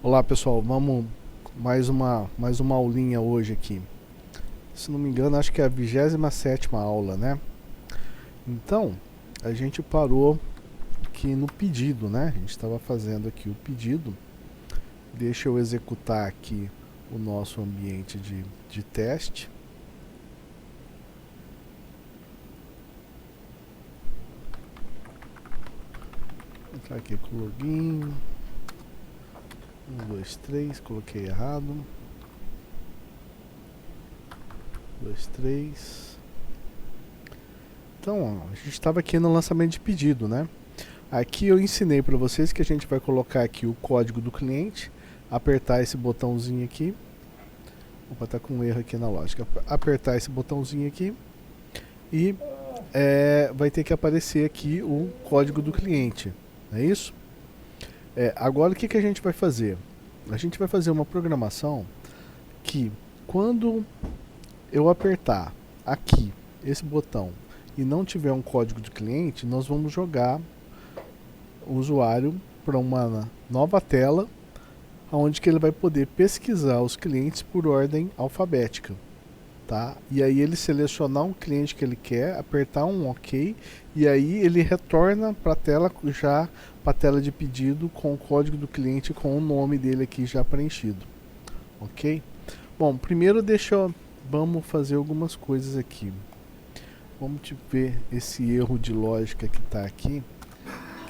Olá pessoal, vamos mais uma aulinha hoje aqui. Se não me engano, acho que é a 27ª aula, né? Então, a gente parou aqui no pedido, né? A gente estava fazendo aqui o pedido. Deixa eu executar aqui o nosso ambiente de teste. Vou entrar aqui com o login. 1, 2, 3, coloquei errado. 2, 3. Então, ó, a gente estava aqui no lançamento de pedido, né? Aqui eu ensinei para vocês que a gente vai colocar aqui o código do cliente, apertar esse botãozinho aqui. Opa, tá com um erro aqui na lógica. Apertar esse botãozinho aqui e vai ter que aparecer aqui o código do cliente, não é isso? Agora o que a gente vai fazer? A gente vai fazer uma programação que quando eu apertar aqui esse botão e não tiver um código de cliente, nós vamos jogar o usuário para uma nova tela, onde que ele vai poder pesquisar os clientes por ordem alfabética, tá? E aí ele selecionar um cliente que ele quer, apertar um OK, e aí ele retorna para a tela já para a tela de pedido com o código do cliente com o nome dele aqui já preenchido, ok? Bom, primeiro vamos fazer algumas coisas aqui. Vamos ver esse erro de lógica que está aqui,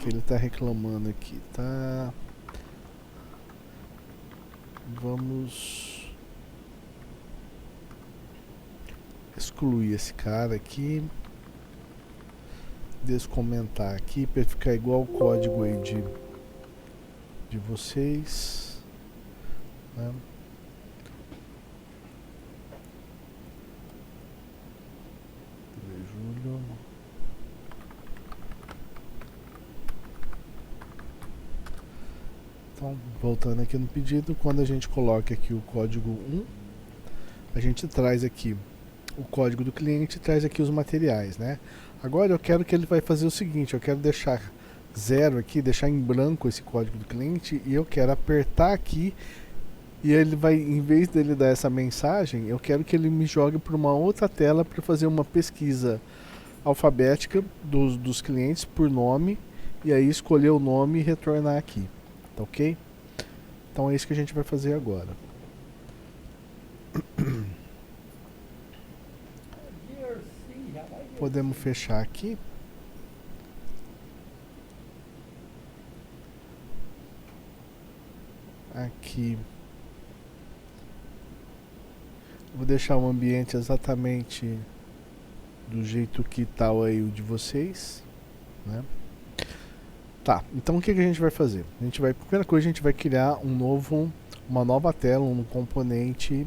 que ele está reclamando aqui, tá? Vamos excluir esse cara aqui, descomentar aqui para ficar igual o código aí de vocês, né? Julho. Então, voltando aqui no pedido, quando a gente coloca aqui o código 1, a gente traz aqui o código do cliente e traz aqui os materiais, né? Agora eu quero que ele vai fazer o seguinte, eu quero deixar 0 aqui, deixar em branco esse código do cliente, e eu quero apertar aqui e ele vai, em vez dele dar essa mensagem, eu quero que ele me jogue para uma outra tela para fazer uma pesquisa alfabética dos clientes por nome, e aí escolher o nome e retornar aqui, tá ok? Então é isso que a gente vai fazer agora. Podemos fechar aqui. Aqui. Vou deixar o ambiente exatamente do jeito que tá aí o de vocês, né? Tá, então o que a gente vai fazer? Primeira coisa, a gente vai criar uma nova tela, um componente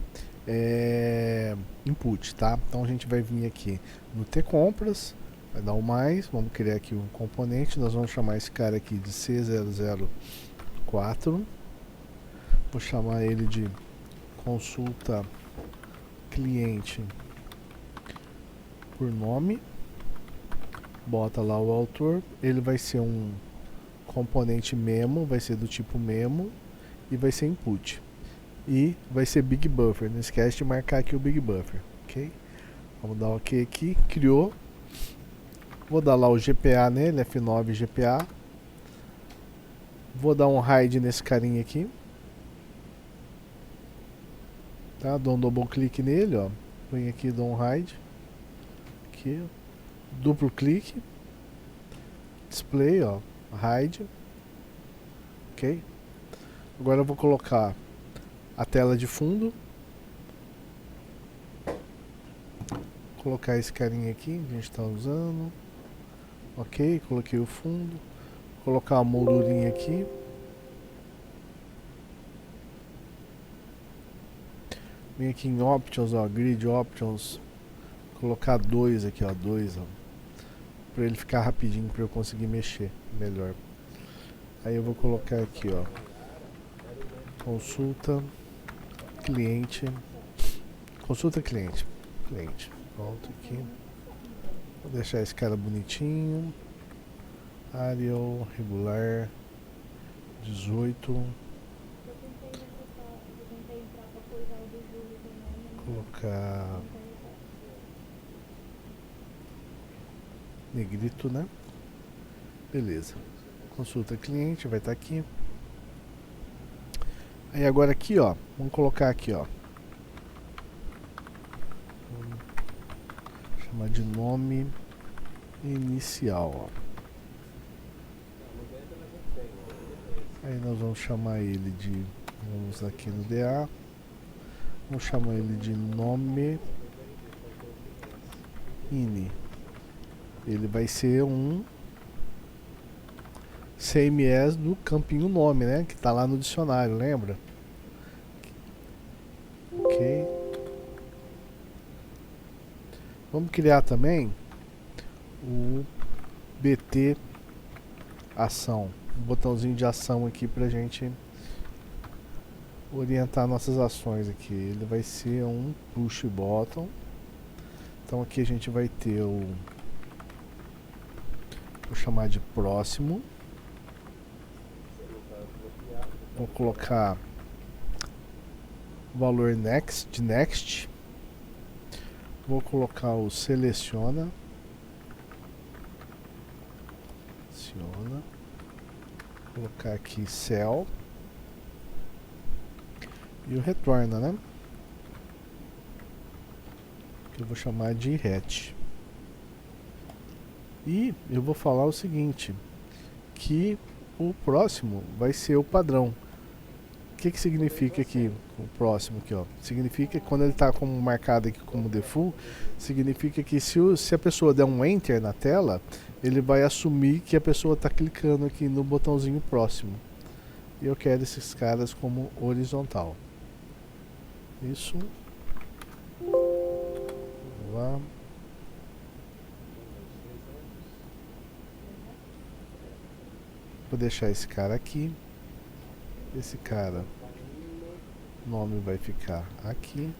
input, tá? Então a gente vai vir aqui no tcompras, vai dar o mais, vamos criar aqui um componente, nós vamos chamar esse cara aqui de C004, vou chamar ele de consulta cliente por nome, bota lá o autor, ele vai ser um componente memo, vai ser do tipo memo e vai ser input. E vai ser Big Buffer, não esquece de marcar aqui o Big Buffer, ok? Vamos dar OK aqui, criou. Vou dar lá o GPA nele, F9 GPA. Vou dar um hide nesse carinha aqui. Tá? Dou um double clique nele, ó. Põe aqui, dou um hide. Aqui, duplo clique. Display, ó. Hide. Ok? Agora eu vou colocar a tela de fundo. Colocar esse carinha aqui que a gente está usando. Ok, coloquei o fundo. Colocar a moldurinha aqui. Vem aqui em Options, ó, Grid Options. Colocar 2 aqui, ó, 2, ó. Pra ele ficar rapidinho, pra eu conseguir mexer melhor. Aí eu vou colocar aqui, ó. Consulta cliente. Consulta cliente. Cliente. Volto aqui. Vou deixar esse cara bonitinho. Arial regular 18. colocar negrito, né? Beleza. Consulta cliente, vai estar aqui. Aí agora aqui, ó, vamos colocar aqui, ó. Vamos chamar de nome inicial, ó. Aí nós vamos chamar ele de, vamos aqui no DA, vamos chamar ele de nome ini. Ele vai ser um CMS do campinho nome, né? Que tá lá no dicionário, lembra? Ok. Vamos criar também o BT ação, um botãozinho de ação aqui pra gente orientar nossas ações aqui. Ele vai ser um push button. Então aqui a gente vai ter o, vou chamar de próximo. Vou colocar o valor next, de next. Vou colocar o seleciona. Seleciona. Vou colocar aqui cell. E o retorna, né? Que eu vou chamar de hatch. E eu vou falar o seguinte, que o próximo vai ser o padrão. O que significa aqui o próximo aqui, ó? Significa que quando ele está como marcado aqui como default, significa que se a pessoa der um enter na tela, ele vai assumir que a pessoa está clicando aqui no botãozinho próximo. E eu quero esses caras como horizontal. Isso. Vamos lá. Vou deixar esse cara aqui. Esse cara, o nome vai ficar aqui.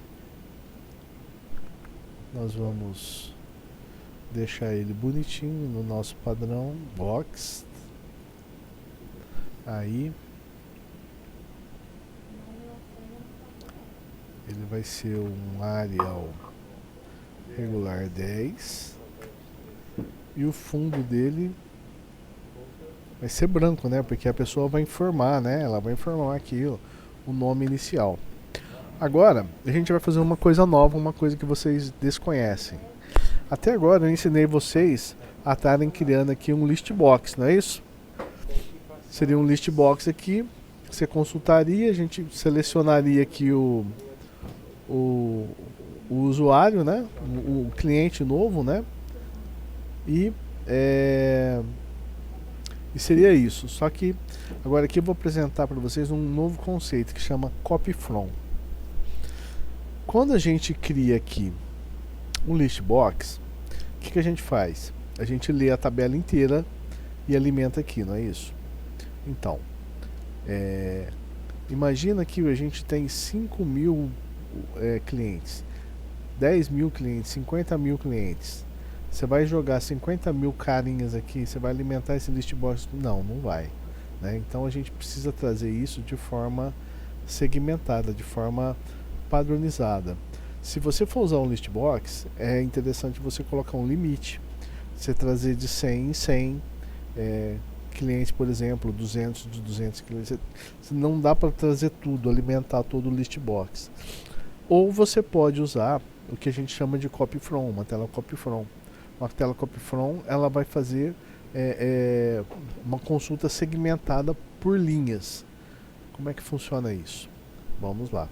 Nós vamos deixar ele bonitinho no nosso padrão box. Aí ele vai ser um Arial regular 10 e o fundo dele vai ser branco, né? Porque a pessoa vai informar, né? Ela vai informar aqui ó, o nome inicial. Agora, a gente vai fazer uma coisa nova, uma coisa que vocês desconhecem. Até agora eu ensinei vocês a estarem criando aqui um list box, não é isso? Seria um list box aqui, você consultaria, a gente selecionaria aqui o usuário, né? O cliente novo, né? E seria isso. Só que agora aqui eu vou apresentar para vocês um novo conceito que chama copy from. Quando a gente cria aqui um list box, o que a gente faz? A gente lê a tabela inteira e alimenta aqui, não é isso? Então, imagina que a gente tem 5.000 clientes, 10.000 clientes, 50.000 clientes. Você vai jogar 50.000 carinhas aqui, você vai alimentar esse list box? Não, não vai, né? Então a gente precisa trazer isso de forma segmentada, de forma padronizada. Se você for usar um list box, é interessante você colocar um limite. Você trazer de 100 em 100 clientes, por exemplo, 200 de 200 clientes. Não dá para trazer tudo, alimentar todo o list box. Ou você pode usar o que a gente chama de copy from, uma tela copy from. Uma tela copy from, ela vai fazer uma consulta segmentada por linhas. Como é que funciona isso? Vamos lá.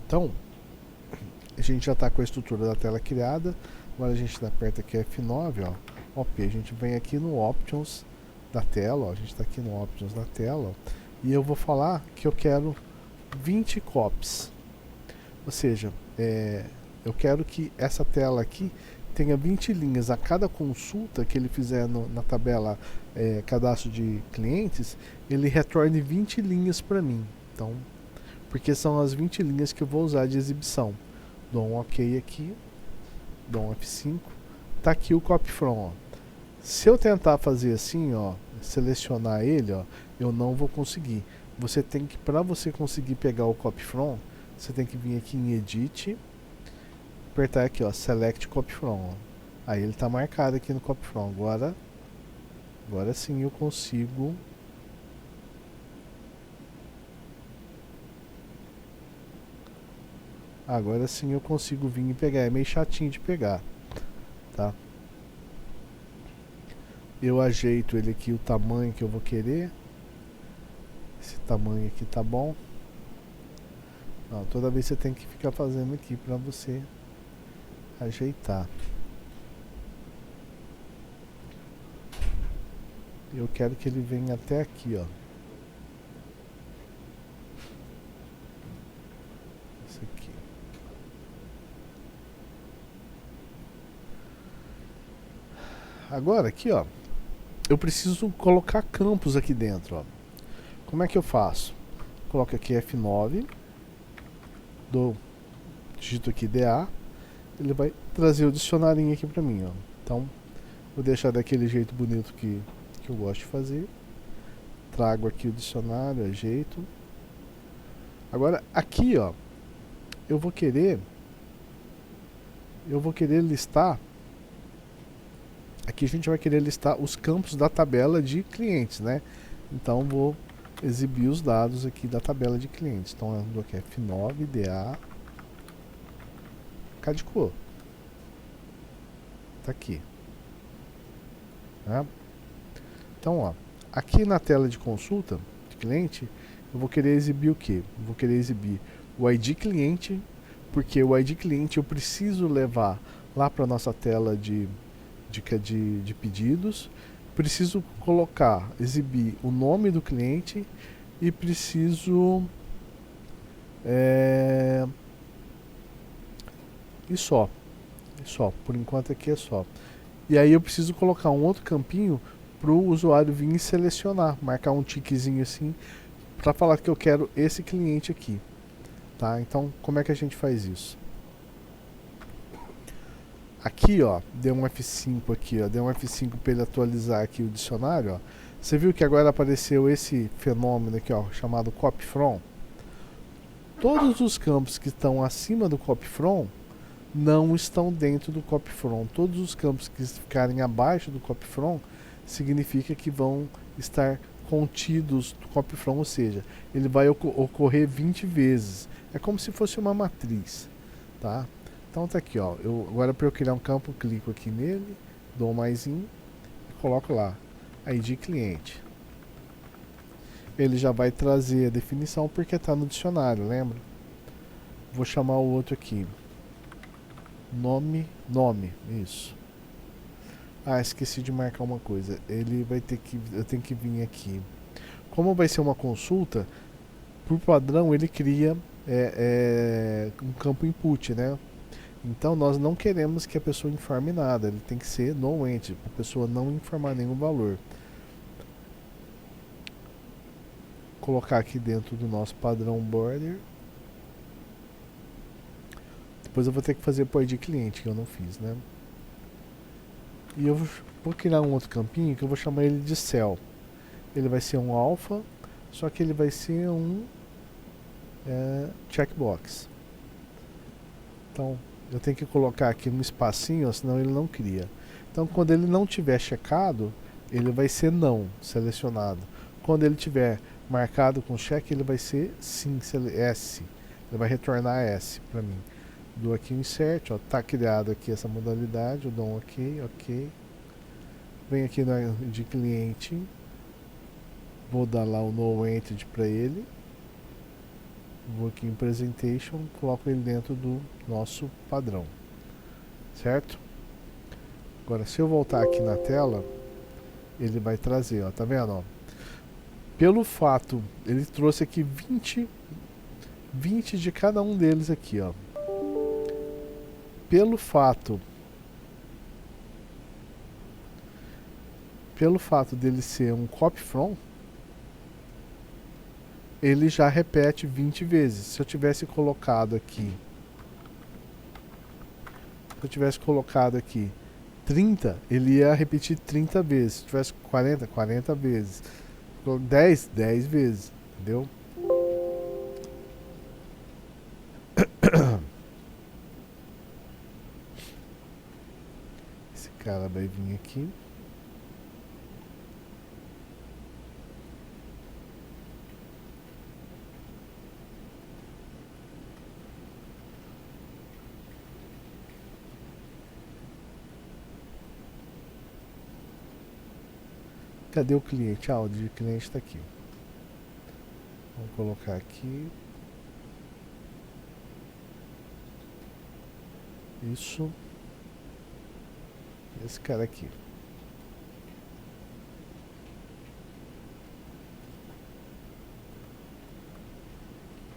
Então, a gente já está com a estrutura da tela criada. Agora a gente aperta aqui F9, ó. Ok, a gente vem aqui no Options da tela, ó. A gente está aqui no Options da tela, ó, e eu vou falar que eu quero 20 copies. Ou seja, eu quero que essa tela aqui tenha 20 linhas. A cada consulta que ele fizer na tabela cadastro de clientes, ele retorne 20 linhas para mim. Então, porque são as 20 linhas que eu vou usar de exibição. Dou um OK aqui, dou um F5, tá aqui o copy from, ó. Se eu tentar fazer assim, ó, selecionar ele, ó, eu não vou conseguir. você tem que, para você conseguir pegar o copy from, você tem que vir aqui em Edit, apertar aqui, ó, Select Copy From. Ó. Aí ele está marcado aqui no copy from. Agora sim eu consigo. Agora sim eu consigo vir e pegar. É meio chatinho de pegar, tá? Eu ajeito ele aqui o tamanho que eu vou querer. Esse tamanho aqui tá bom. Não, toda vez você tem que ficar fazendo aqui para você ajeitar. Eu quero que ele venha até aqui, ó. Esse aqui. Agora aqui, ó, eu preciso colocar campos aqui dentro, ó. Como é que eu faço? Coloco aqui F9, digito aqui DA, ele vai trazer o dicionarinho aqui pra mim, ó. Então, vou deixar daquele jeito bonito que eu gosto de fazer. Trago aqui o dicionário, ajeito. Agora, aqui, ó, eu vou querer listar. Aqui a gente vai querer listar os campos da tabela de clientes, né? Então, vou exibir os dados aqui da tabela de clientes. Então, eu dou aqui F9, DA, caducou. Tá aqui. Né? Então, ó, aqui na tela de consulta de cliente, eu vou querer exibir o quê? Eu vou querer exibir o ID cliente, porque o ID cliente eu preciso levar lá para nossa tela de pedidos. Preciso exibir o nome do cliente e preciso e só, por enquanto aqui é só. E aí eu preciso colocar um outro campinho para o usuário vir e selecionar, marcar um tiquezinho assim para falar que eu quero esse cliente aqui, tá? Então como é que a gente faz isso? Aqui, ó, deu um F5 aqui, ó, deu um F5 para ele atualizar aqui o dicionário, ó. Você viu que agora apareceu esse fenômeno aqui, ó, chamado copy from. Todos os campos que estão acima do copy from não estão dentro do copy from. Todos os campos que ficarem abaixo do copy from significa que vão estar contidos do copy from, ou seja, ele vai ocorrer 20 vezes. É como se fosse uma matriz, tá? Então tá aqui, ó. Agora para eu criar um campo, clico aqui nele, dou um mais e coloco lá ID cliente. Ele já vai trazer a definição porque está no dicionário, lembra? Vou chamar o outro aqui. Nome, isso. Ah, esqueci de marcar uma coisa. Ele vai ter que, eu tenho que vir aqui. Como vai ser uma consulta, por padrão ele cria um campo input, né? Então nós não queremos que a pessoa informe nada, ele tem que ser no ent, para a pessoa não informar nenhum valor. Colocar aqui dentro do nosso padrão border. Depois eu vou ter que fazer por ID cliente, que eu não fiz, né? E eu vou criar um outro campinho que eu vou chamar ele de cell. Ele vai ser um alpha, só que ele vai ser um checkbox. Então eu tenho que colocar aqui um espacinho, senão ele não cria. Então quando ele não tiver checado, ele vai ser não selecionado. Quando ele tiver marcado com check, ele vai ser sim, S. Ele vai retornar S para mim. Dou aqui um insert, ó, tá criado aqui essa modalidade, eu dou um ok. Venho aqui de cliente, vou dar lá o no entity para ele. Vou aqui em presentation, coloco ele dentro do nosso padrão, certo? Agora se eu voltar aqui na tela, ele vai trazer, ó, tá vendo, ó? Pelo fato, ele trouxe aqui 20 de cada um deles aqui, ó. Pelo fato dele ser um copy from, ele já repete 20 vezes. Se eu tivesse colocado aqui 30, ele ia repetir 30 vezes. Se tivesse 40 vezes. 10 vezes. entendeu? Esse cara vai vir aqui. Cadê o cliente? Ah, o de cliente está aqui. Vamos colocar aqui. Isso. Esse cara aqui.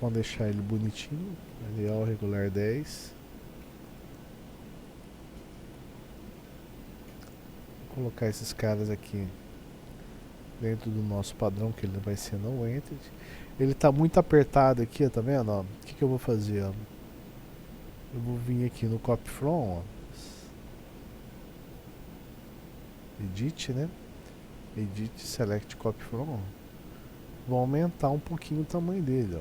Vamos deixar ele bonitinho. Alial regular 10. Vou colocar esses caras aqui dentro do nosso padrão, que ele vai ser no entity. Ele está muito apertado aqui, ó, tá vendo? Ó? O que eu vou fazer? Ó? Eu vou vir aqui no copy from, ó. Edit, né? Edit, select copy from. Vou aumentar um pouquinho o tamanho dele,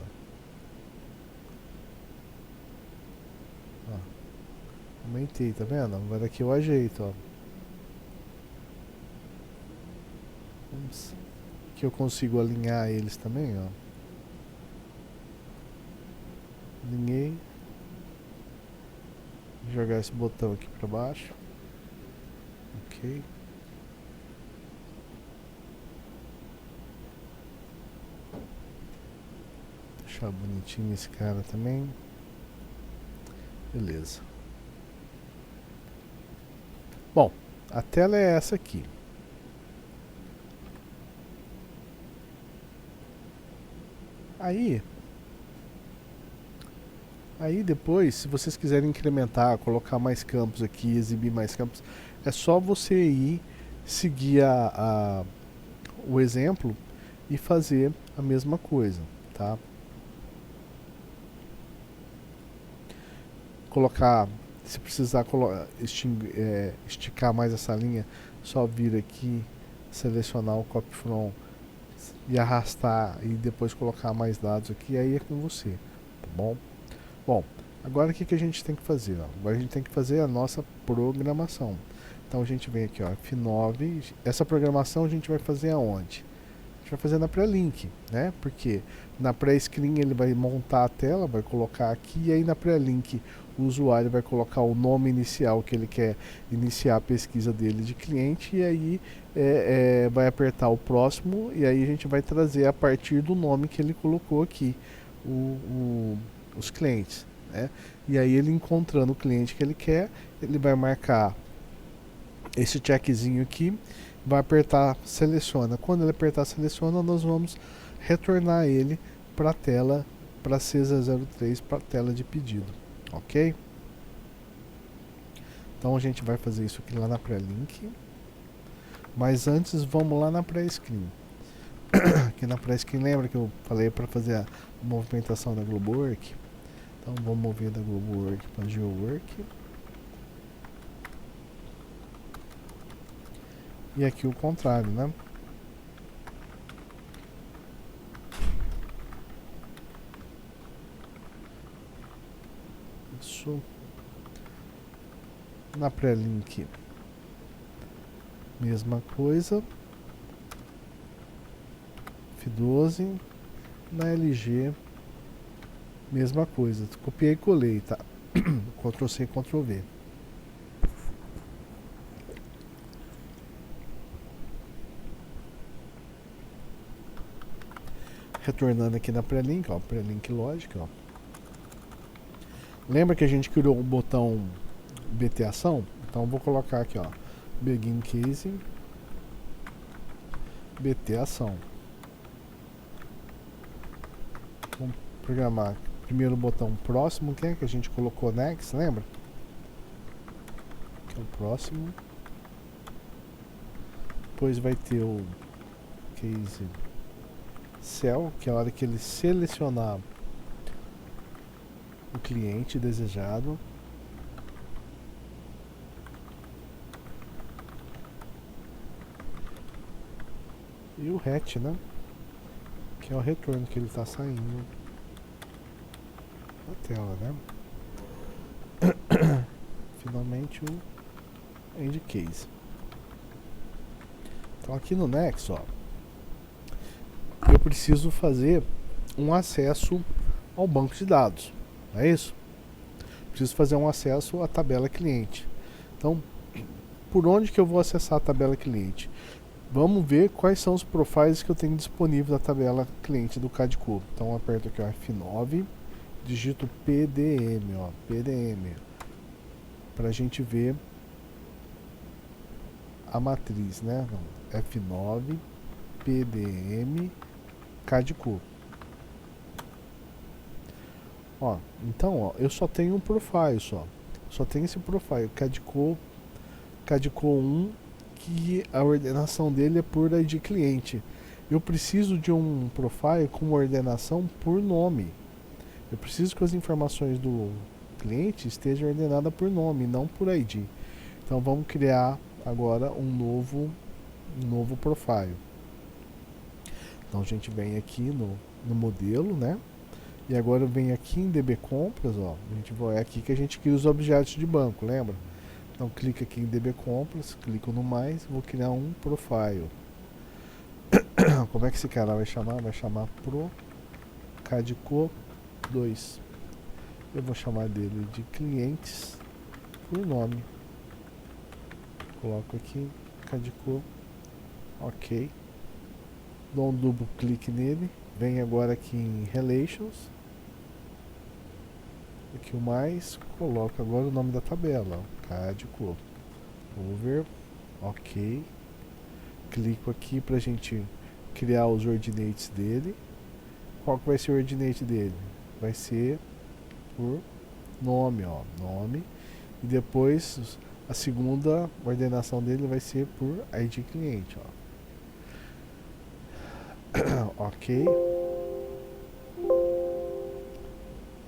ó. Aumentei, tá vendo? Agora aqui eu ajeito, ó. Que eu consigo alinhar eles também, ó. Alinhei. Vou jogar esse botão aqui pra baixo. Ok. Deixar bonitinho esse cara também. Beleza. Bom, a tela é essa aqui. Aí depois, se vocês quiserem incrementar, colocar mais campos aqui, exibir mais campos, é só você ir seguir o exemplo e fazer a mesma coisa, tá? Colocar, se precisar esticar mais essa linha, só vir aqui, selecionar o copy from e arrastar e depois colocar mais dados aqui, aí é com você, tá bom? Bom, agora o que a gente tem que fazer? Ó? Agora a gente tem que fazer a nossa programação. Então a gente vem aqui, ó, F9. Essa programação a gente vai fazer aonde? A gente vai fazer na pré-link, né? Porque na pré-screen ele vai montar a tela, vai colocar aqui, e aí na pré-link o usuário vai colocar o nome inicial que ele quer iniciar a pesquisa dele de cliente, e aí vai apertar o próximo, e aí a gente vai trazer a partir do nome que ele colocou aqui os clientes, né? E aí ele encontrando o cliente que ele quer, ele vai marcar esse checkzinho aqui, vai apertar seleciona. Quando ele apertar seleciona, nós vamos retornar ele para a tela, para C003, para a tela de pedido, ok? Então a gente vai fazer isso aqui lá na pré-link, mas antes vamos lá na pré-screen. Aqui na pré-screen, lembra que eu falei para fazer a movimentação da GlobalWork? Então vamos mover da GlobalWork para GeoWork. E aqui o contrário, né? Isso. Na pré-link, mesma coisa. F12. Na LG, mesma coisa. Copiei e colei, tá? Ctrl C, Ctrl V. Retornando aqui na pré-link, ó, pré-link lógica, ó. Lembra que a gente criou um botão BT ação? Então vou colocar aqui, ó, begin case, BT ação. Vamos programar primeiro o botão próximo, que é que a gente colocou next, lembra? Que é o próximo. Depois vai ter o case cell, que é a hora que ele selecionar o cliente desejado. E o hatch, né? que é o retorno que ele está saindo da tela, né? Finalmente o end case. Então aqui no Next, ó, eu preciso fazer um acesso ao banco de dados, não é isso? Preciso fazer um acesso à tabela cliente. Então, por onde que eu vou acessar a tabela cliente? Vamos ver quais são os profiles que eu tenho disponível na tabela cliente do CADCO. Então, eu aperto aqui o F9, digito PDM, ó, PDM, para a gente ver a matriz, né? F9, PDM, CADCO. Ó, então, ó, eu só tenho um profile só tenho esse profile, CADCO 1, que a ordenação dele é por ID cliente. Eu preciso de um profile com ordenação por nome. Eu preciso que as informações do cliente estejam ordenadas por nome, não por ID. Então vamos criar agora um novo profile. Então a gente vem aqui no modelo, né? E agora vem aqui em DB Compras, ó. É aqui que a gente cria os objetos de banco, lembra? Então clica aqui em DB Compras, clico no mais, vou criar um profile. Como é que esse cara vai chamar? Vai chamar Pro CADCO 2. Eu vou chamar dele de clientes por nome. Coloco aqui CADCO, ok. Dou um duplo clique nele. Vem agora aqui em Relations. Aqui o mais, coloco agora o nome da tabela, CADCO. Over, ok. Clico aqui pra gente criar os ordinates dele. Qual que vai ser o ordinate dele? Vai ser por nome, ó, nome. E depois a segunda ordenação dele vai ser por ID cliente, ó. Ok.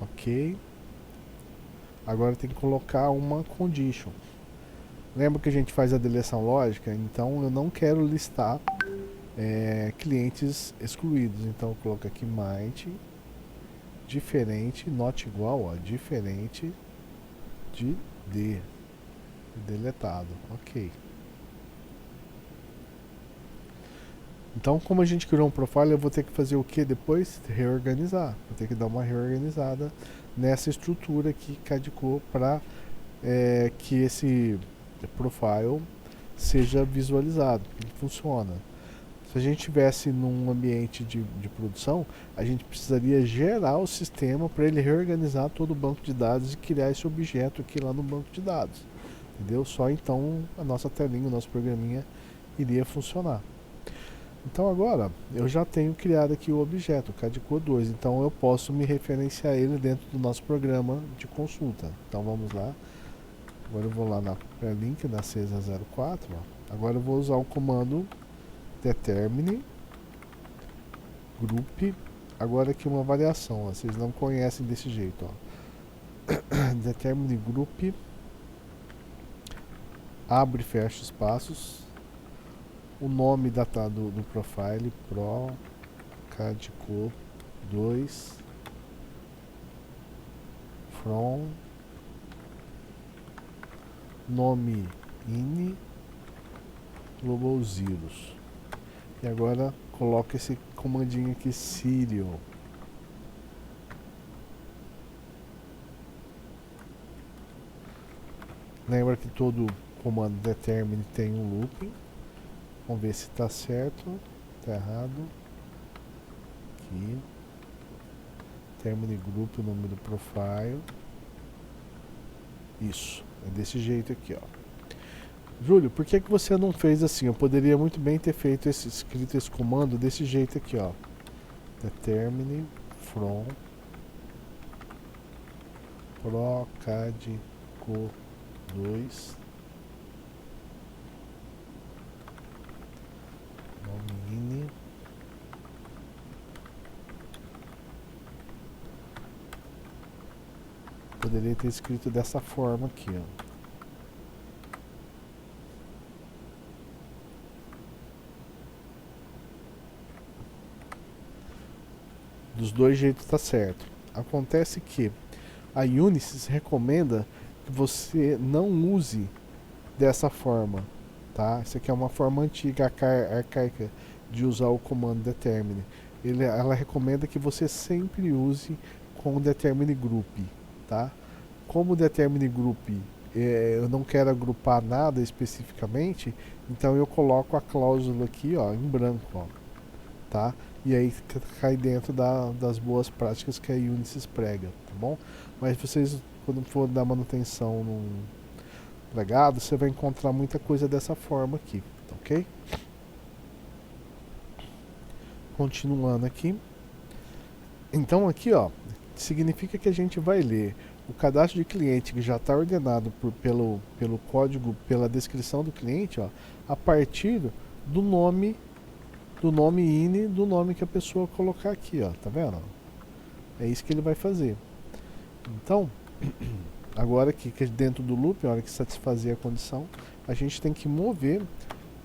Ok. Agora tem que colocar uma condition. Lembra que a gente faz a deleção lógica? Então eu não quero listar clientes excluídos. Então eu coloco aqui might diferente, not igual, ó, diferente de deletado. Ok. Então, como a gente criou um profile, eu vou ter que fazer o que depois? Reorganizar. Vou ter que dar uma reorganizada nessa estrutura aqui CADCO para que esse profile seja visualizado, que ele funciona. Se a gente estivesse num ambiente de produção, a gente precisaria gerar o sistema para ele reorganizar todo o banco de dados e criar esse objeto aqui lá no banco de dados. Entendeu? Só então a nossa telinha, o nosso programinha iria funcionar. Então agora eu já tenho criado aqui o objeto, o CADCO 2, então eu posso me referenciar ele dentro do nosso programa de consulta. Então vamos lá. Agora eu vou lá na pré-link da CESA 04. Ó. Agora eu vou usar o comando determine group. Agora aqui uma variação, ó. Vocês não conhecem desse jeito, ó. Determine group, abre e fecha espaços, o nome do profile Pro CADCO 2 from nome in global zeros. E agora coloca esse comandinho aqui serial. Lembra que todo comando determine tem um looping. Vamos ver se está certo, está errado. Aqui. Termine group, o nome do profile. Isso, é desse jeito aqui, ó. Júlio, por que você não fez assim? Eu poderia muito bem ter escrito esse comando desse jeito aqui, ó. Determine from procadco 2 nome poderia ter escrito dessa forma aqui, ó. Dos dois jeitos tá certo. Acontece que a Unisys recomenda que você não use dessa forma, tá? Isso aqui é uma forma antiga, arcaica, de usar o comando determine. Ela recomenda que você sempre use com o determine group, tá? Como o determine group eu não quero agrupar nada especificamente, então eu coloco a cláusula aqui, ó, em branco, ó, tá? E aí cai dentro das boas práticas que a Unisys prega, tá bom? Mas vocês, quando for dar manutenção num legado, você vai encontrar muita coisa dessa forma aqui, ok? Continuando aqui. Então aqui, ó, significa que a gente vai ler o cadastro de cliente que já está ordenado pelo código, pela descrição do cliente, ó, a partir do nome INI, do nome que a pessoa colocar aqui, ó, tá vendo? É isso que ele vai fazer. Então, agora que dentro do loop, na hora que satisfazer a condição, a gente tem que mover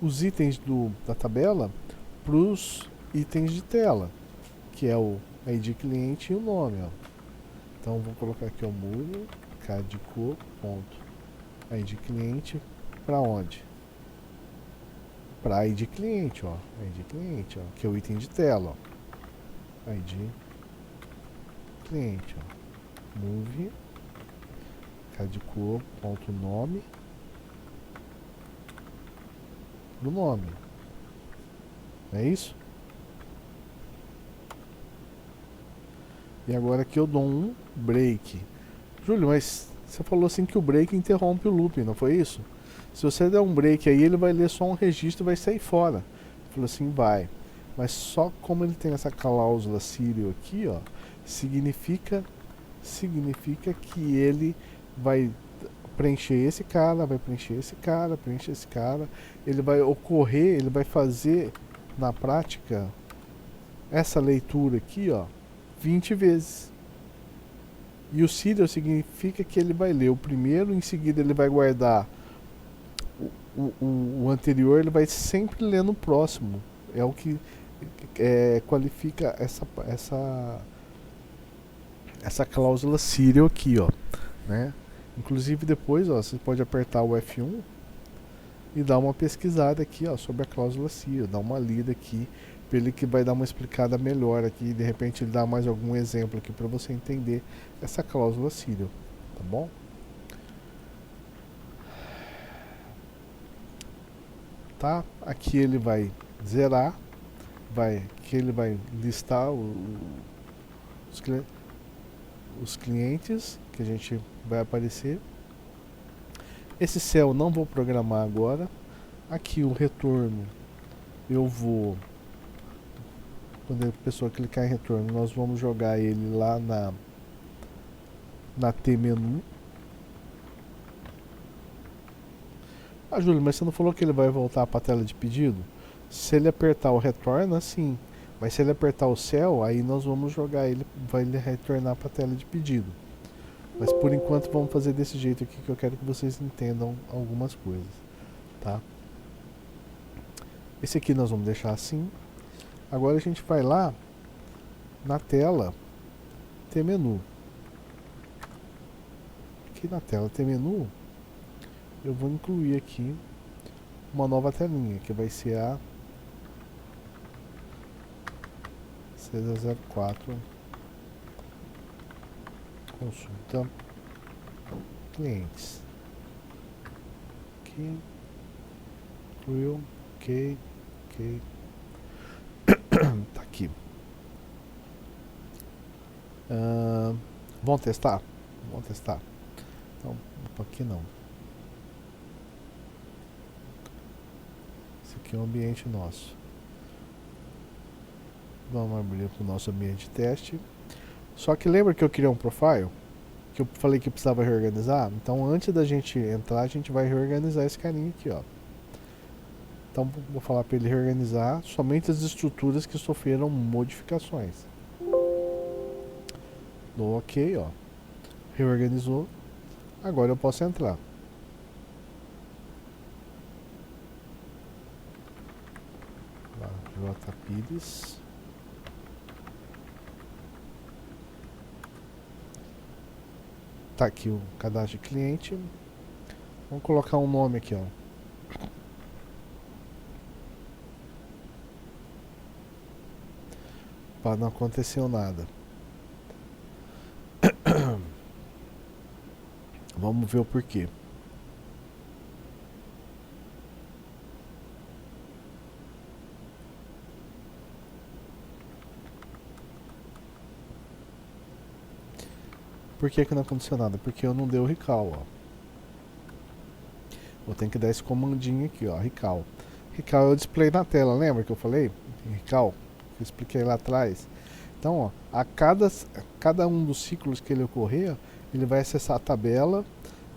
os itens da tabela para os itens de tela, que é o ID cliente e o nome, ó. Então vou colocar aqui o move cadco.id cliente para onde? Para ID cliente, ó. ID cliente, ó, que é o item de tela, ó. ID cliente, ó. Move cadco.nome do nome. É isso? E agora aqui eu dou um break. Júlio, mas você falou assim que o break interrompe o loop, não foi isso? Se você der um break aí, ele vai ler só um registro e vai sair fora. Ele falou assim, vai. Mas só como ele tem essa cláusula serial aqui, ó, significa que ele vai preencher esse cara, vai preencher esse cara, preencher esse cara. Ele vai ocorrer, ele vai fazer na prática essa leitura aqui, ó, 20 vezes. E o serial significa que ele vai ler o primeiro, em seguida ele vai guardar o anterior, ele vai sempre ler no próximo. É o que qualifica essa cláusula serial aqui, ó, né? Inclusive depois, ó, você pode apertar o F1 e dar uma pesquisada aqui, ó, sobre a cláusula serial, dar uma lida aqui, para ele que vai dar uma explicada melhor aqui, de repente ele dá mais algum exemplo aqui para você entender essa cláusula serial, tá bom? Tá? Aqui ele vai zerar, aqui ele vai listar os clientes que a gente vai aparecer. Esse cell não vou programar agora. Aqui o retorno eu vou, quando a pessoa clicar em retorno, nós vamos jogar ele lá na T-menu. Ah, Júlio, mas você não falou que ele vai voltar para a tela de pedido? Se ele apertar o retorno, sim. Mas se ele apertar o cell, aí nós vamos jogar ele, vai ele retornar para a tela de pedido. Mas por enquanto vamos fazer desse jeito aqui, que eu quero que vocês entendam algumas coisas, tá? Esse aqui nós vamos deixar assim. Agora a gente vai lá na tela T-menu. Aqui na tela T-menu eu vou incluir aqui uma nova telinha, que vai ser a 604 consulta clientes. Aqui incluiu, ok. Tá aqui. Vamos testar? Vamos testar. Então, aqui não. Esse aqui é o ambiente nosso. Vamos abrir para o nosso ambiente de teste. Só que lembra que eu criei um profile? Que eu falei que precisava reorganizar? Então antes da gente entrar, a gente vai reorganizar esse carinha aqui, ó. Então vou falar para ele reorganizar somente as estruturas que sofreram modificações. Dou OK, ó. Reorganizou. Agora eu posso entrar. J. Pires. Tá aqui o cadastro de cliente. Vamos colocar um nome aqui, ó. Para não acontecer nada. Vamos ver o porquê. Por que não aconteceu nada? Porque eu não dei o recall, ó. Vou ter que dar esse comandinho aqui, ó, recall. Recall é o display na tela, lembra que eu falei? Recall, que eu expliquei lá atrás. Então, ó, cada um dos ciclos que ele ocorrer, ele vai acessar a tabela,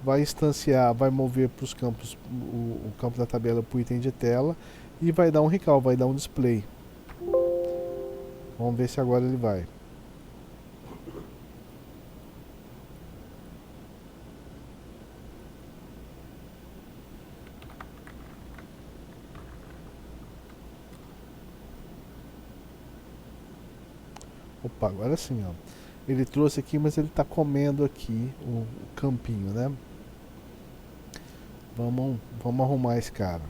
vai instanciar, vai mover para os campos, o campo da tabela para o item de tela e vai dar um recall, vai dar um display. Vamos ver se agora ele vai. Opa, agora sim, ó. Ele trouxe aqui, mas ele está comendo aqui o campinho, né? Vamos arrumar esse cara.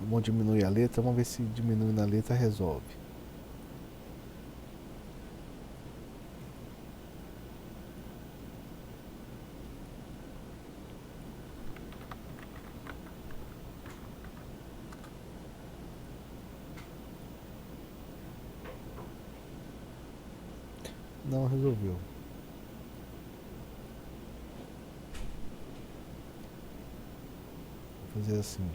Vamos diminuir a letra, vamos ver se diminuindo a letra resolve. Não resolveu. Vou fazer assim.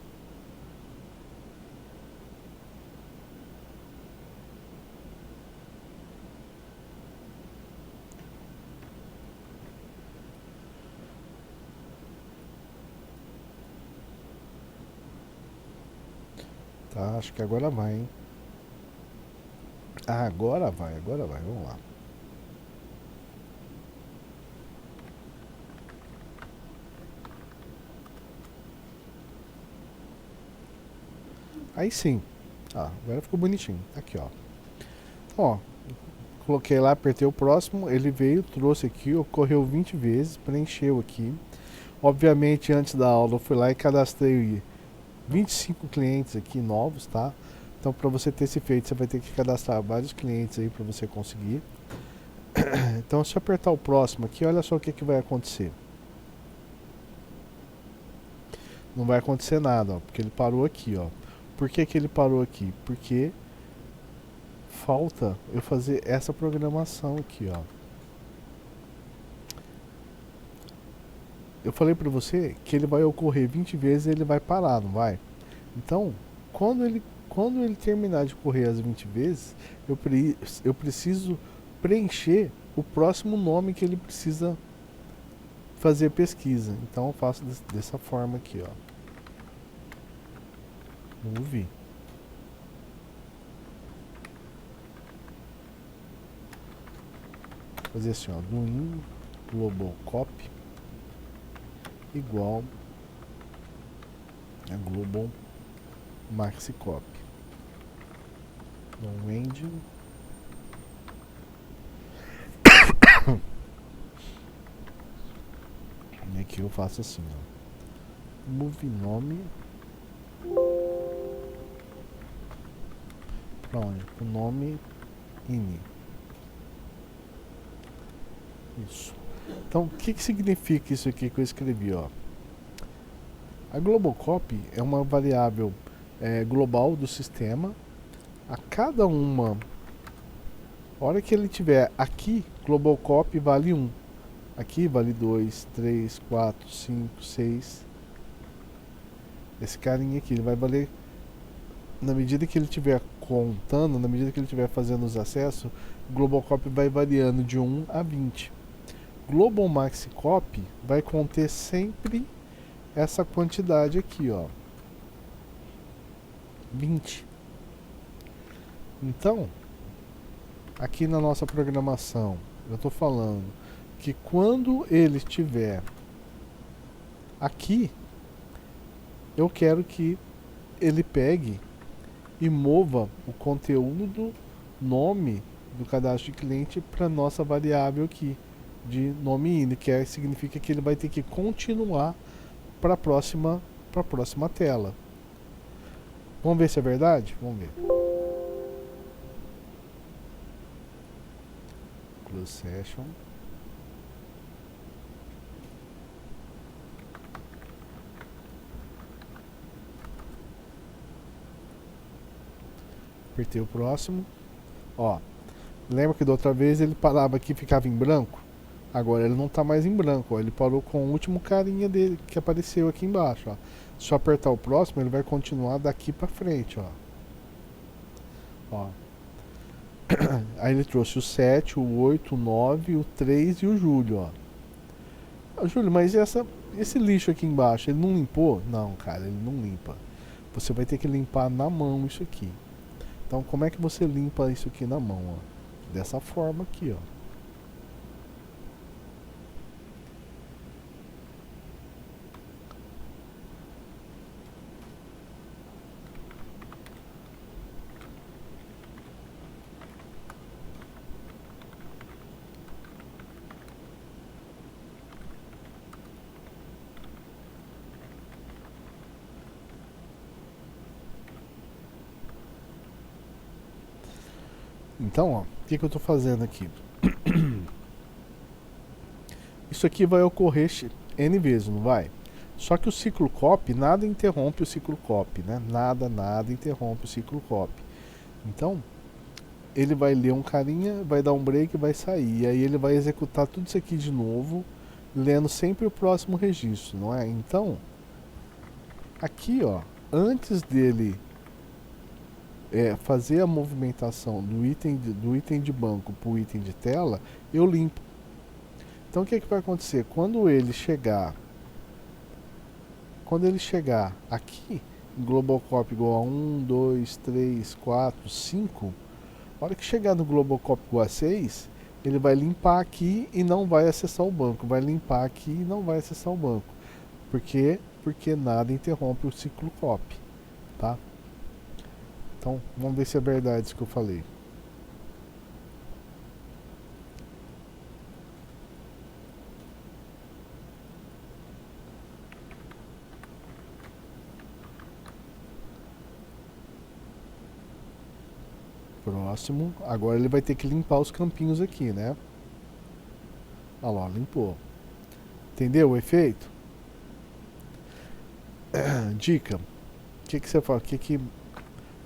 Tá, acho que agora vai, hein? Ah, agora vai, vamos lá. Aí sim. Ah, agora ficou bonitinho. Aqui, ó. Ó, coloquei lá, apertei o próximo, ele veio, trouxe aqui, ocorreu 20 vezes, preencheu aqui. Obviamente, antes da aula, eu fui lá e cadastrei 25 clientes aqui novos, tá? Então, para você ter esse feito, você vai ter que cadastrar vários clientes aí para você conseguir. Então, se eu apertar o próximo aqui, olha só o que vai acontecer. Não vai acontecer nada, ó, porque ele parou aqui, ó. Por que ele parou aqui? Porque falta eu fazer essa programação aqui, ó. Eu falei para você que ele vai ocorrer 20 vezes e ele vai parar, não vai? Então, quando ele terminar de correr as 20 vezes, eu preciso preencher o próximo nome que ele precisa fazer pesquisa. Então eu faço dessa forma aqui, ó. Move. Fazer assim, ó, do in global copy igual a global maxi copy. No end aqui eu faço assim, ó. Move nome para onde? O nome in. Isso. Então, o que significa isso aqui que eu escrevi, ó? A global copy é uma variável global do sistema. A cada uma, a hora que ele tiver aqui, global copy vale 1. Aqui vale 2, 3, 4, 5, 6. Esse carinha aqui, ele vai valer na medida que ele estiver contando, na medida que ele estiver fazendo os acessos, global copy vai variando de 1 a 20. Global maxi copy vai conter sempre essa quantidade aqui, ó. 20. Então, aqui na nossa programação, eu estou falando que quando ele estiver Aqui eu quero que ele pegue e mova o conteúdo nome do cadastro de cliente para nossa variável aqui de nome INI, que significa que ele vai ter que continuar para a próxima tela. Vamos ver se é verdade? Vamos ver. Close session. Apertei o próximo. Ó, lembra que da outra vez ele parava aqui e ficava em branco? Agora ele não está mais em branco, ó. Ele parou com o último carinha dele que apareceu aqui embaixo, ó. Se eu apertar o próximo, ele vai continuar daqui para frente, ó. Ó. Aí ele trouxe o 7, o 8, o 9, o 3 e o Júlio, ó. Ah, Júlio, mas esse lixo aqui embaixo, ele não limpou? Não, cara, ele não limpa. Você vai ter que limpar na mão isso aqui. Então, como é que você limpa isso aqui na mão, ó? Dessa forma aqui, ó. Então, ó, o que eu estou fazendo aqui? Isso aqui vai ocorrer N vezes, não vai? Só que o ciclo copy, nada interrompe o ciclo copy, né? Nada interrompe o ciclo copy. Então, ele vai ler um carinha, vai dar um break e vai sair. E aí ele vai executar tudo isso aqui de novo, lendo sempre o próximo registro, não é? Então, aqui, ó, antes dele fazer a movimentação do item de banco para o item de tela, eu limpo. Então o que vai acontecer? Quando ele chegar aqui, em Global Copy igual a 1, 2, 3, 4, 5, a hora que chegar no Global Copy igual a 6, ele vai limpar aqui e não vai acessar o banco. Vai limpar aqui e não vai acessar o banco. Por quê? Porque nada interrompe o ciclo copy, tá? Então, vamos ver se é verdade isso que eu falei. Próximo. Agora ele vai ter que limpar os campinhos aqui, né? Olha lá, limpou. Entendeu o efeito? Dica. O que você fala?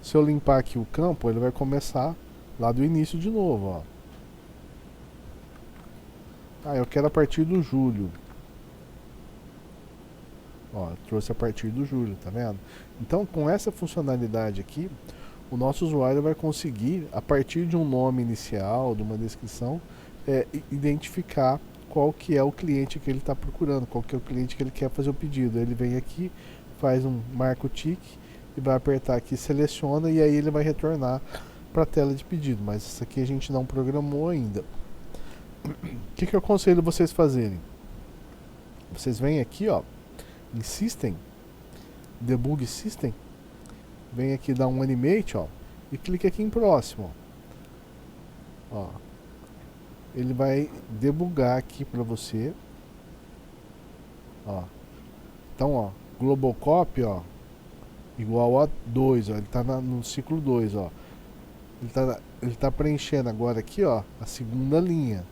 Se eu limpar aqui o campo, ele vai começar lá do início de novo, ó. Ah, eu quero a partir do julho. Ó, trouxe a partir do julho, tá vendo? Então, com essa funcionalidade aqui, o nosso usuário vai conseguir, a partir de um nome inicial, de uma descrição, identificar qual que é o cliente que ele está procurando, qual que é o cliente que ele quer fazer o pedido. Ele vem aqui, faz marca o tique e vai apertar aqui, seleciona e aí ele vai retornar para a tela de pedido. Mas isso aqui a gente não programou ainda. O que eu aconselho vocês fazerem? Vocês vêm aqui, ó, em System, Debug System, vem aqui dar um Animate, ó, e clica aqui em Próximo. Ó, ele vai debugar aqui para você. Ó. Então, ó, Global Copy, ó, igual a 2, ó, ele está no ciclo 2, ó. Ele tá preenchendo agora aqui, ó, a segunda linha.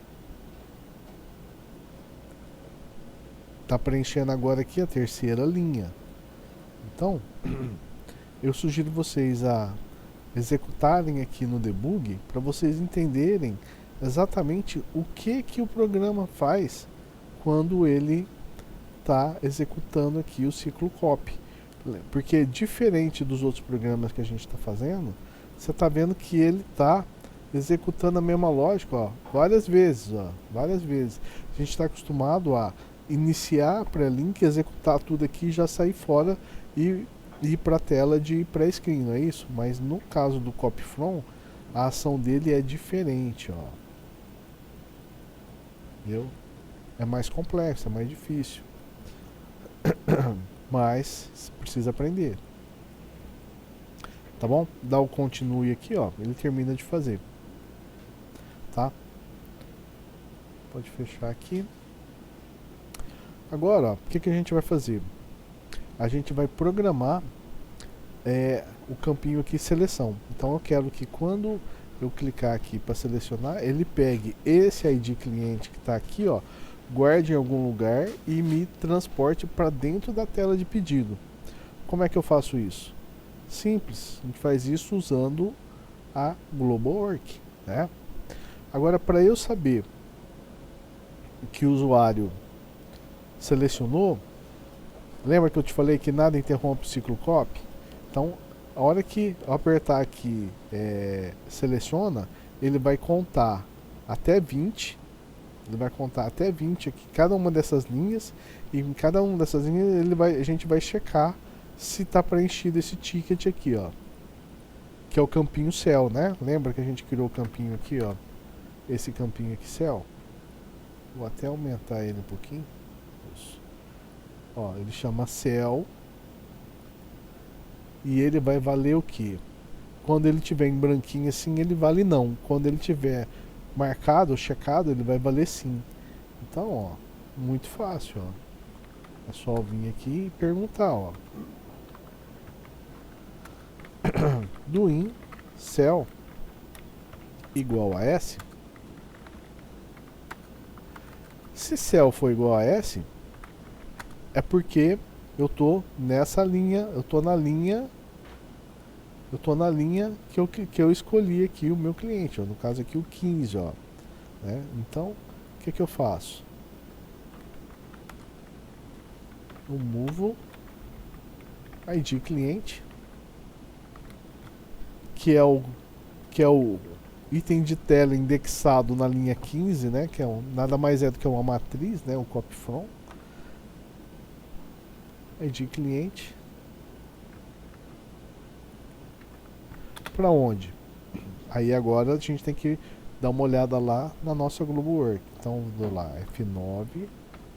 Tá preenchendo agora aqui a terceira linha. Então, eu sugiro vocês a executarem aqui no debug para vocês entenderem exatamente o que o programa faz quando ele está executando aqui o ciclo copy. Porque diferente dos outros programas que a gente está fazendo, você está vendo que ele está executando a mesma lógica, ó, várias vezes, ó, várias vezes. A gente está acostumado a iniciar a pré-link, executar tudo aqui e já sair fora e ir para a tela de pré-screen, não é isso? Mas no caso do copy from, a ação dele é diferente, ó. Entendeu? É mais complexo, é mais difícil. mas precisa aprender. Tá bom? Dá o continue aqui, ó, ele termina de fazer. Tá? Pode fechar aqui. Agora, ó, o que a gente vai fazer? A gente vai programar o campinho aqui seleção. Então eu quero que quando eu clicar aqui para selecionar, ele pegue esse ID cliente que está aqui, ó, guarde em algum lugar e me transporte para dentro da tela de pedido. Como é que eu faço isso? Simples, a gente faz isso usando a GlobalWork, né? Agora, para eu saber que o usuário selecionou, lembra que eu te falei que nada interrompe o ciclo copy? Então, a hora que eu apertar aqui seleciona, ele vai contar até 20. Ele vai contar até 20 aqui, cada uma dessas linhas, e em cada uma dessas linhas a gente vai checar se está preenchido esse ticket aqui, ó, que é o campinho cell, né? Lembra que a gente criou o campinho aqui, ó, esse campinho aqui cell. Vou até aumentar ele um pouquinho. Isso. Ó, ele chama cell e ele vai valer o que? Quando ele tiver em branquinho assim, ele vale não. Quando ele tiver marcado ou checado, ele vai valer sim. Então, ó, muito fácil, ó. É só vir aqui e perguntar, ó. Do in cell igual a S. Se cell for igual a S, é porque eu tô nessa linha, eu tô na linha que eu escolhi aqui o meu cliente, ó, no caso aqui o 15, ó, né? Então, o que eu faço? Eu movo ID cliente, que é o item de tela indexado na linha 15, né, que é nada mais é do que uma matriz, né, um copy from. ID cliente. Para onde? Aí agora a gente tem que dar uma olhada lá na nossa GlobalWork. Então dou lá F9,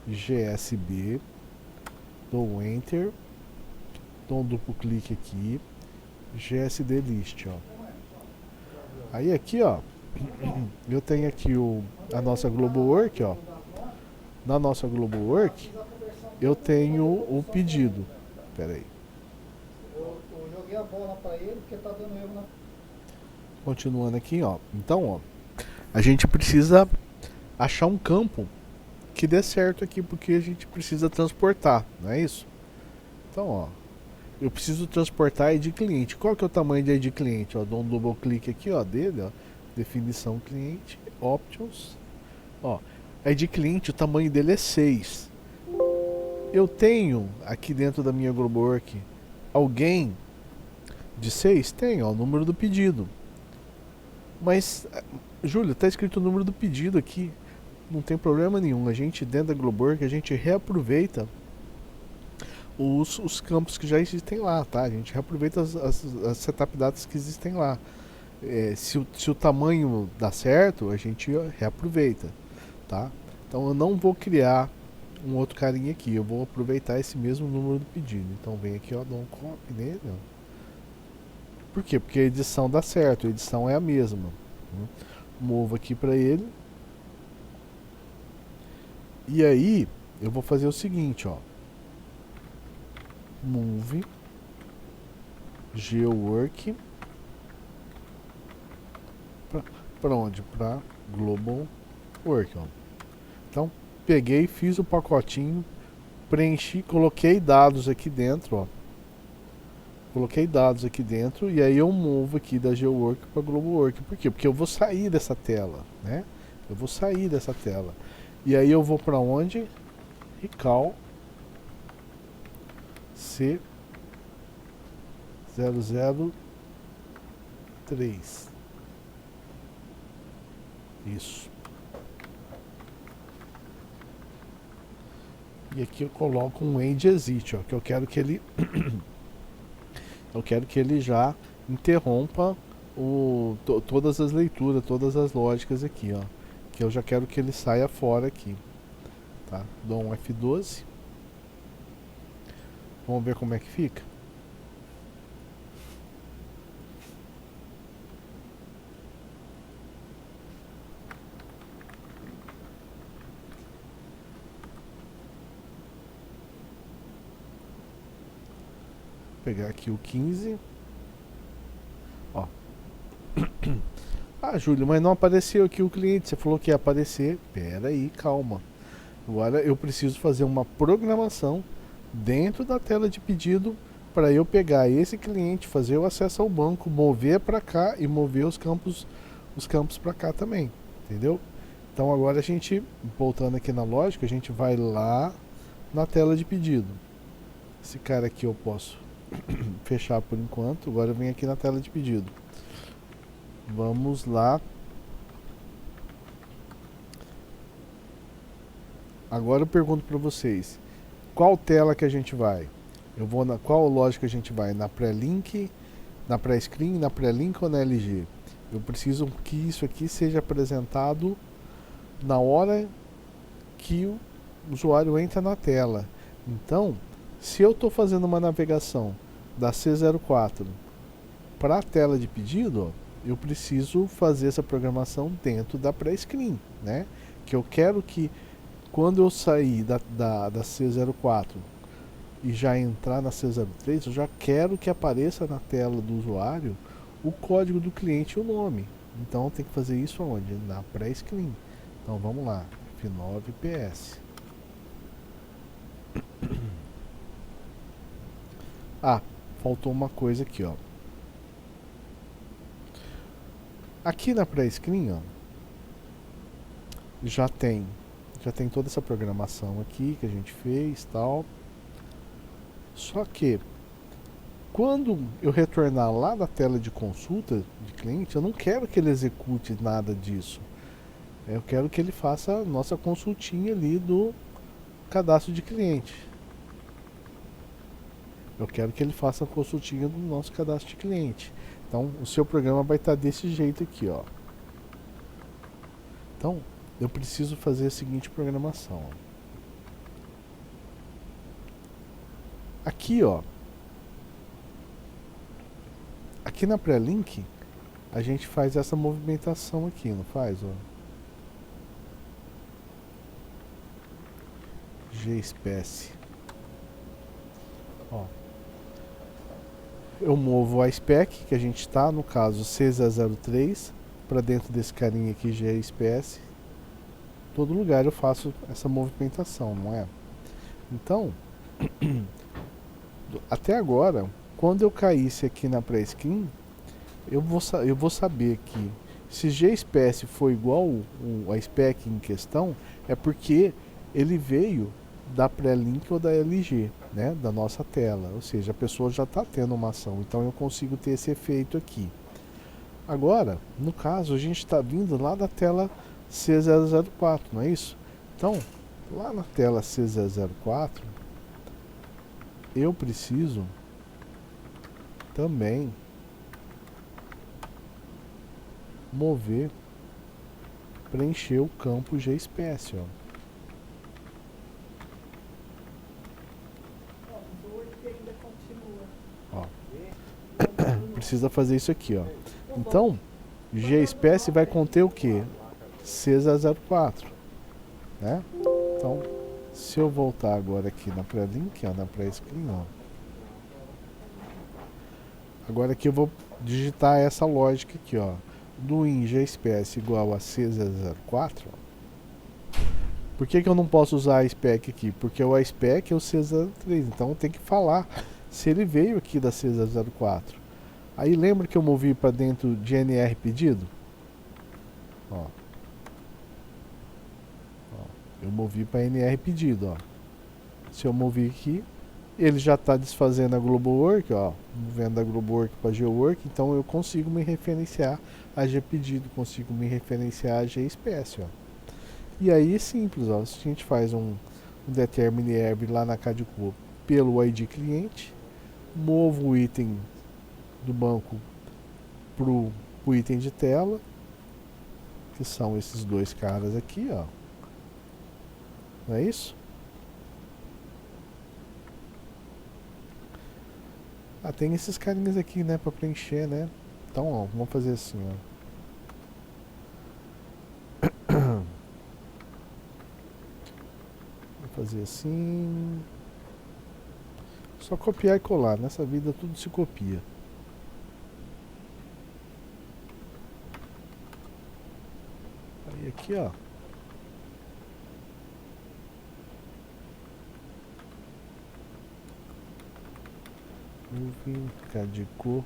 GSB, dou Enter, dou um duplo clique aqui, GSD list, ó. Aí aqui, ó, eu tenho aqui a nossa GlobalWork, ó. Na nossa GlobalWork, eu tenho o pedido. Pera aí. Eu joguei a bola pra ele porque tá dando erro na... Continuando aqui, ó. Então, ó, a gente precisa achar um campo que dê certo aqui, porque a gente precisa transportar, não é isso? Então, ó, eu preciso transportar ID cliente. Qual que é o tamanho de ID cliente? Ó, dou um double clique aqui, ó, dele, ó, definição cliente, options, ó, ID cliente, o tamanho dele é 6. Eu tenho aqui dentro da minha GlobalWork alguém de 6? Tem, ó, o número do pedido. Mas, Júlio, tá escrito o número do pedido aqui. Não tem problema nenhum. A gente, dentro da GlobalWork, a gente reaproveita os campos que já existem lá, tá? A gente reaproveita as setup datas que existem lá. Se o tamanho dá certo, a gente reaproveita, tá? Então eu não vou criar um outro carinha aqui, eu vou aproveitar esse mesmo número do pedido. Então vem aqui, ó, dou um copy nele, ó. Por quê? Porque a edição dá certo, a edição é a mesma. Movo aqui para ele. E aí, eu vou fazer o seguinte, ó. Move GeoWork para onde? Para GlobalWork, ó. Então, peguei, fiz o pacotinho, preenchi, coloquei dados aqui dentro, ó. Coloquei dados aqui dentro e aí eu movo aqui da GeoWork para GlobalWork. Por quê? Porque eu vou sair dessa tela, né? Eu vou sair dessa tela. E aí eu vou para onde? Recall C003. Isso. E aqui eu coloco um end exit, ó, que eu quero que ele já interrompa todas as leituras, todas as lógicas aqui, ó. Que eu já quero que ele saia fora aqui, tá? Dou um F12. Vamos ver como é que fica. Vou pegar aqui o 15. Ó. Ah, Júlio, mas não apareceu aqui o cliente. Você falou que ia aparecer. Pera aí, calma. Agora eu preciso fazer uma programação dentro da tela de pedido para eu pegar esse cliente, fazer o acesso ao banco, mover para cá e mover os campos para cá também, entendeu? Então agora a gente, voltando aqui na lógica, a gente vai lá na tela de pedido. Esse cara aqui eu posso fechar por enquanto. Agora eu venho aqui na tela de pedido. Vamos lá. Agora eu pergunto para vocês, qual tela que a gente vai? Eu vou na qual lógica a gente vai? Na pré-link, na pré-screen, na pré-link ou na LG? Eu preciso que isso aqui seja apresentado na hora que o usuário entra na tela. Então, se eu estou fazendo uma navegação da C04 para a tela de pedido, ó, eu preciso fazer essa programação dentro da pré-screen, né? Que eu quero que quando eu sair da C04 e já entrar na C03, eu já quero que apareça na tela do usuário o código do cliente e o nome. Então tem que fazer isso onde? Na pré-screen. Então vamos lá, F9PS. Ah, faltou uma coisa aqui, ó. Aqui na pré-screen, ó, já tem toda essa programação aqui que a gente fez, tal. Só que quando eu retornar lá na tela de consulta de cliente, eu não quero que ele execute nada disso. Eu quero que ele faça a nossa consultinha ali do cadastro de cliente. Eu quero que ele faça a consultinha do nosso cadastro de cliente. Então, o seu programa vai estar desse jeito aqui, ó. Então, eu preciso fazer a seguinte programação. Aqui, ó. Aqui na pré-link, a gente faz essa movimentação aqui, não faz, ó? GSpace. Ó. Eu movo a spec, que a gente está, no caso C03, para dentro desse carinha aqui, GSpace. Todo lugar eu faço essa movimentação, não é? Então, até agora, quando eu caísse aqui na pré-screen, eu vou saber que se GSpace for igual a spec em questão, é porque ele veio da pré-link ou da LG, né, da nossa tela. Ou seja, a pessoa já está tendo uma ação, então eu consigo ter esse efeito aqui. Agora, no caso, a gente está vindo lá da tela C004, não é isso? Então, lá na tela C004, eu preciso também mover, preencher o campo GSpace, ó. Ó. Precisa fazer isso aqui, ó. Então, GSpace vai conter o que? C004, né? Então, se eu voltar agora aqui na pré-link, ó, na pré-screen, ó. Agora aqui eu vou digitar essa lógica aqui, ó. Do in GSpace igual a C004. Por que eu não posso usar a spec aqui? Porque o spec é o C03, então tem que falar se ele veio aqui da C004. Aí lembra que eu movi para dentro de NR pedido? Ó. Eu movi para NR pedido, ó. Se eu mover aqui, ele já está desfazendo a GlobalWork, ó, movendo a GlobalWork para GeoWork, então eu consigo me referenciar a GPedido, consigo me referenciar a GSpace, ó. E aí é simples, ó, se a gente faz um determine erv lá na CADCO pelo ID cliente, movo o item do banco pro item de tela, que são esses dois caras aqui, ó. Não é isso? Ah, tem esses carinhas aqui, né, pra preencher, né? Então, ó, vamos fazer assim, ó. Vou fazer assim. Só copiar e colar. Nessa vida tudo se copia. Aí aqui, ó. Moving, cadicou.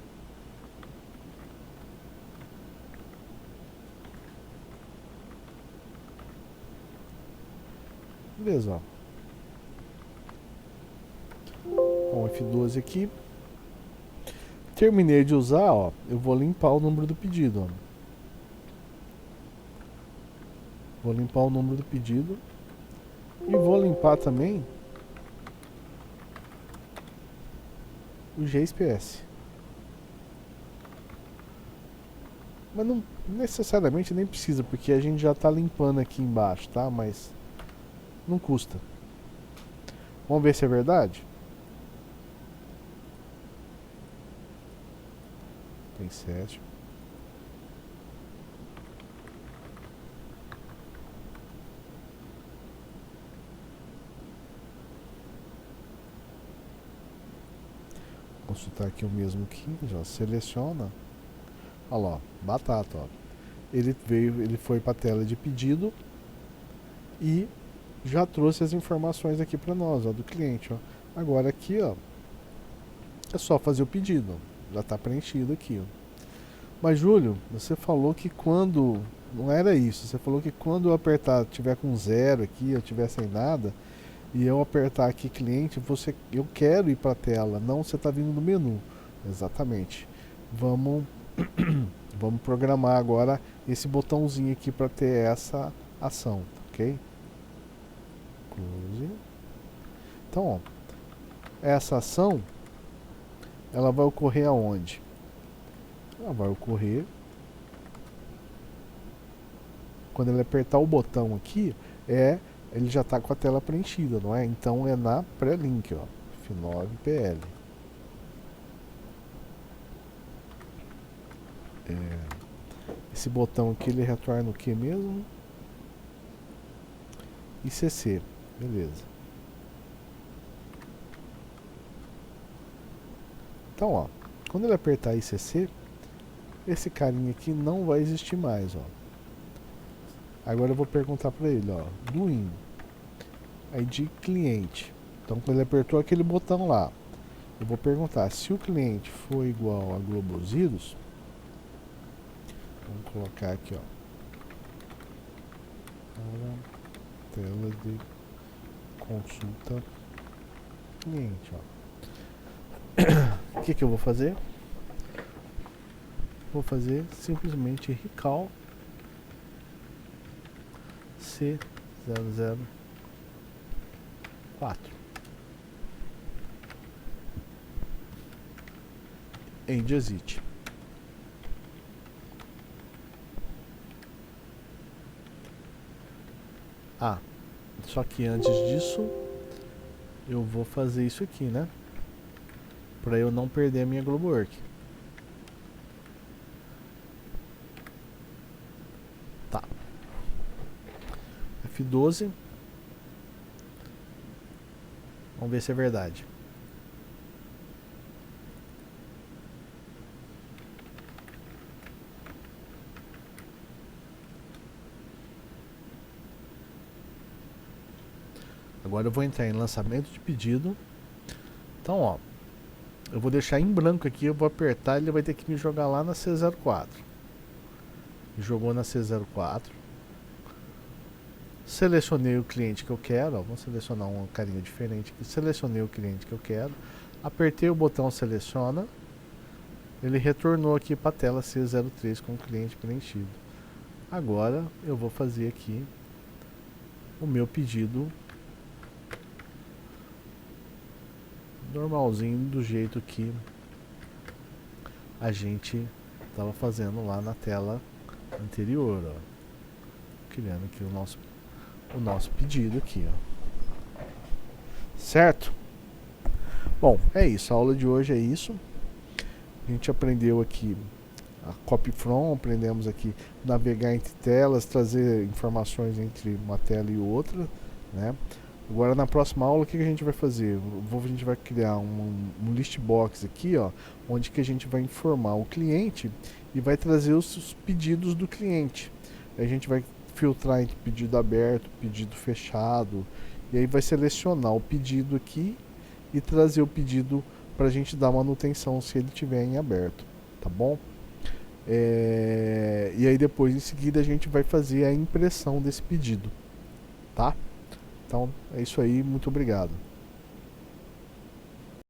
Beleza, ó. Bom, F12 aqui. Terminei de usar, ó. Eu vou limpar o número do pedido, ó. Vou limpar o número do pedido. E vou limpar também o GSPS. Mas não necessariamente nem precisa, porque a gente já está limpando aqui embaixo, tá? Mas não custa. Vamos ver se é verdade? Tem 7. Vou consultar aqui o mesmo aqui, já seleciona. Olha lá, ó, batata, ó. Ele foi para a tela de pedido e já trouxe as informações aqui para nós, ó, do cliente, ó. Agora aqui, ó, é só fazer o pedido, ó. Já está preenchido aqui, ó. Mas Júlio, você falou que quando não era isso, você falou que quando eu apertar, tiver com 0 aqui, eu tiver sem nada, e eu apertar aqui cliente, eu quero ir para a tela, não você está vindo no menu. Exatamente. Vamos vamos programar agora esse botãozinho aqui para ter essa ação, ok? Close. Então, ó, essa ação ela vai ocorrer aonde? Ela vai ocorrer quando ele apertar o botão aqui, ele já está com a tela preenchida, não é? Então é na pré-link, ó, F9PL. Esse botão aqui ele retorna o que mesmo? ICC, beleza. Então, ó, quando ele apertar ICC, esse carinha aqui não vai existir mais, ó. Agora eu vou perguntar para ele, ó, do IN, ID cliente. Então, quando ele apertou aquele botão lá, eu vou perguntar se o cliente for igual a Globosirus. Vamos colocar aqui, ó, tela de consulta cliente, ó. O que eu vou fazer? Vou fazer simplesmente recall C004 em exit. Ah, só que antes disso eu vou fazer isso aqui, né? Para eu não perder a minha GloboWork. Tá. F12. Vamos ver se é verdade. Agora eu vou entrar em lançamento de pedido. Então, ó, eu vou deixar em branco aqui, eu vou apertar, ele vai ter que me jogar lá na C04. Jogou na C04. Selecionei o cliente que eu quero, ó, vamos selecionar um carinha diferente aqui. Selecionei o cliente que eu quero. Apertei o botão seleciona. Ele retornou aqui para a tela C03 com o cliente preenchido. Agora eu vou fazer aqui o meu pedido normalzinho, do jeito que a gente estava fazendo lá na tela anterior, ó. Criando aqui o nosso pedido aqui, ó. Certo? Bom, Bom, é isso, a aula de hoje é isso. A gente aprendeu aqui a copy from, aprendemos aqui navegar entre telas, trazer informações entre uma tela e outra, né? Agora na próxima aula o que a gente vai fazer? A gente vai criar um list box aqui, ó, onde que a gente vai informar o cliente e vai trazer os pedidos do cliente. A gente vai filtrar entre pedido aberto, pedido fechado, e aí vai selecionar o pedido aqui e trazer o pedido para a gente dar manutenção se ele estiver em aberto, tá bom? E aí depois em seguida a gente vai fazer a impressão desse pedido, tá? Então é isso aí, muito obrigado.